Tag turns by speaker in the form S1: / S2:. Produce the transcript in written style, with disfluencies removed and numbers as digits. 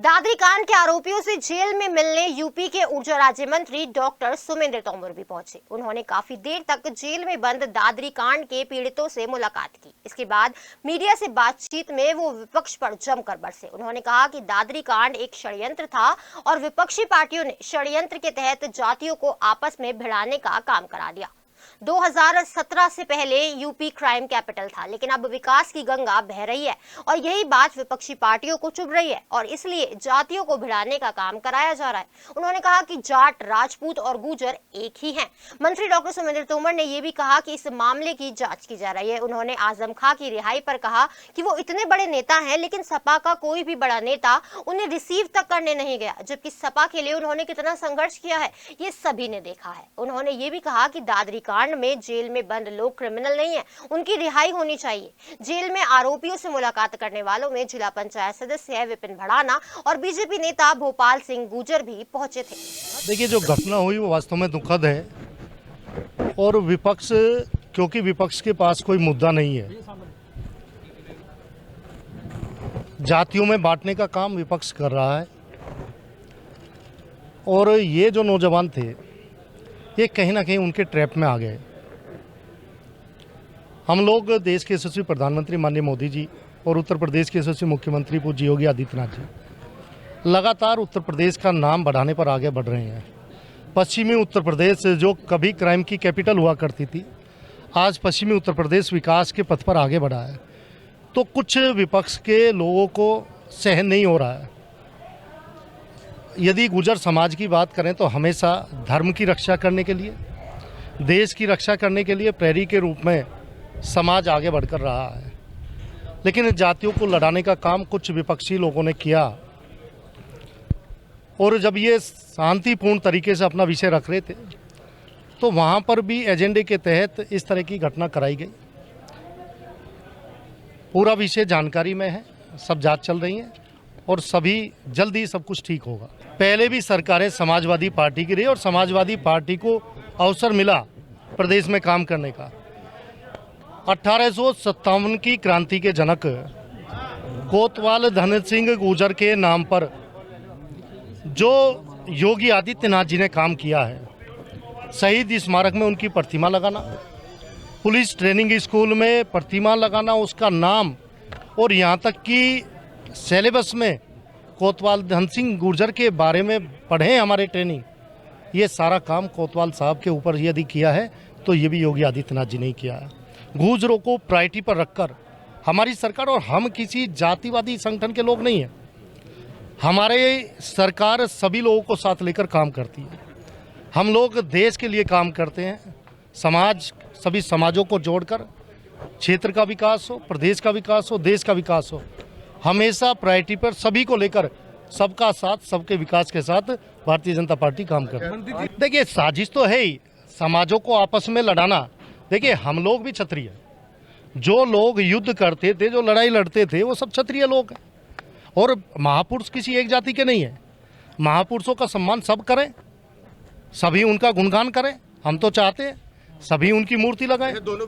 S1: दादरी कांड के आरोपियों से जेल में मिलने यूपी के ऊर्जा राज्य मंत्री डॉक्टर सुमेंद्र तोमर भी पहुंचे। उन्होंने काफी देर तक जेल में बंद दादरी कांड के पीड़ितों से मुलाकात की। इसके बाद मीडिया से बातचीत में वो विपक्ष पर जमकर बरसे। उन्होंने कहा कि दादरी कांड एक षड्यंत्र था और विपक्षी पार्टियों ने षड्यंत्र के तहत जातियों को आपस में भिड़ाने का काम करा दिया। 2017 से पहले यूपी क्राइम कैपिटल था, लेकिन अब विकास की गंगा बह रही है और यही बात विपक्षी पार्टियों को चुभ रही है और इसलिए जातियों को भिड़ाने का काम कराया जा रहा है। उन्होंने कहा कि जाट, राजपूत और गुर्जर एक ही हैं। मंत्री डॉक्टर सुमेंद्र तोमर ने यह भी कहा कि इस मामले की जांच की जा रही है। उन्होंने आजम खां की रिहाई पर कहा कि वो इतने बड़े नेता हैं, लेकिन सपा का कोई भी बड़ा नेता उन्हें रिसीव तक करने नहीं गया, जबकि सपा के लिए उन्होंने कितना संघर्ष किया है ये सभी ने देखा है। उन्होंने ये भी कहा कि दादरी कांड में जेल में बंद लोग क्रिमिनल नहीं है, उनकी रिहाई होनी चाहिए। जेल में आरोपियों से मुलाकात करने वालों में जिला पंचायत सदस्य विपिन भड़ाना और बीजेपी नेता भोपाल सिंह गुर्जर भी पहुंचे थे।
S2: देखिए, जो घटना हुई वो वास्तव में दुखद है और विपक्ष, क्योंकि विपक्ष के पास कोई मुद्दा नहीं है, जातियों में बांटने का काम विपक्ष कर रहा है। और ये जो नौजवान थे ये कहीं ना कहीं उनके ट्रैप में आ गए। हम लोग देश के यशस्वी प्रधानमंत्री माननीय मोदी जी और उत्तर प्रदेश के यशस्वी मुख्यमंत्री पूज्य योगी आदित्यनाथ जी लगातार उत्तर प्रदेश का नाम बढ़ाने पर आगे बढ़ रहे हैं। पश्चिमी उत्तर प्रदेश जो कभी क्राइम की कैपिटल हुआ करती थी, आज पश्चिमी उत्तर प्रदेश विकास के पथ पर आगे बढ़ा है। तो कुछ विपक्ष के लोगों को सहन नहीं हो रहा है। यदि गुर्जर समाज की बात करें तो हमेशा धर्म की रक्षा करने के लिए, देश की रक्षा करने के लिए प्रहरी के रूप में समाज आगे बढ़कर रहा है, लेकिन जातियों को लड़ाने का काम कुछ विपक्षी लोगों ने किया। और जब ये शांतिपूर्ण तरीके से अपना विषय रख रहे थे तो वहाँ पर भी एजेंडे के तहत इस तरह की घटना कराई गई। पूरा विषय जानकारी में है, सब जांच चल रही है और सभी जल्दी सब कुछ ठीक होगा। पहले भी सरकारें समाजवादी पार्टी की रही और समाजवादी पार्टी को अवसर मिला प्रदेश में काम करने का। 1857 की क्रांति के जनक कोतवाल धन सिंह गुर्जर के नाम पर जो योगी आदित्यनाथ जी ने काम किया है, शहीद स्मारक में उनकी प्रतिमा लगाना, पुलिस ट्रेनिंग स्कूल में प्रतिमा लगाना, उसका नाम, और यहाँ तक कि सिलेबस में कोतवाल धन सिंह गुर्जर के बारे में पढ़ें हमारे ट्रेनिंग, ये सारा काम कोतवाल साहब के ऊपर यदि किया है तो ये भी योगी आदित्यनाथ जी ने किया है। गुर्जरों को प्रायोरिटी पर रखकर हमारी सरकार, और हम किसी जातिवादी संगठन के लोग नहीं हैं, हमारे सरकार सभी लोगों को साथ लेकर काम करती है। हम लोग देश के लिए काम करते हैं, समाज, सभी समाजों को जोड़कर क्षेत्र का विकास हो, प्रदेश का विकास हो, देश का विकास हो। हमेशा प्रायोरिटी पर सभी को लेकर, सबका साथ, सबके विकास के साथ भारतीय जनता पार्टी काम कर रही है। देखिए, साजिश तो है ही समाजों को आपस में लड़ाना। देखिए, हम लोग भी क्षत्रिय, जो लोग युद्ध करते थे, जो लड़ाई लड़ते थे, वो सब क्षत्रिय लोग हैं। और महापुरुष किसी एक जाति के नहीं है। महापुरुषों का सम्मान सब करें, सभी उनका गुणगान करें। हम तो चाहते हैं सभी उनकी मूर्ति लगाएं।